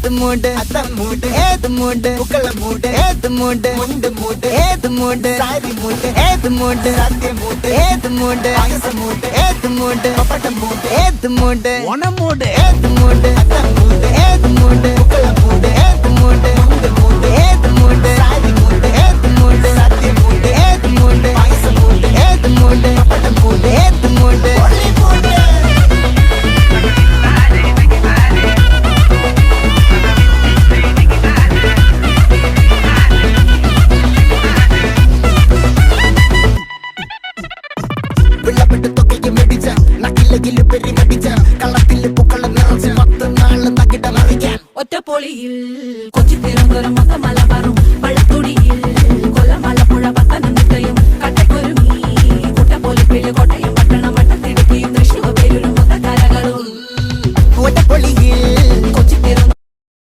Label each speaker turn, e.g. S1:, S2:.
S1: ഏത് മൂട് മൂട് ഏത് മൂട് പൂക്കള മൂട് ഏത് മൂട് മുണ്ട് മൂട് ഏത് മൂട് സാരി മൂട് ഏത് മൂട് സദ്യ മൂട് ഏത് മൂട് പായസ മൂട് ഏത് മൂട് പപ്പടം മൂട് ഏത് മൂട് ഓണം മൂട് ഏത് മൂട് മൂട് ഏത് മൂട് പൂക്കള മൂട് ഏത് മൂട് മുണ്ട് മൂട് ഏത് മൂട് സാരി മൂട് ഏത് മൂട് സദ്യ മൂട് ഏത് മൂട് പായസ മൂട് ഏത് മൂട് പപ്പടം മൂട് ഏത് മൂട്
S2: ഒറ്റപ്പൊളിയിൽ കൊച്ചി തിരുവനന്തപുരം മൊത്തമല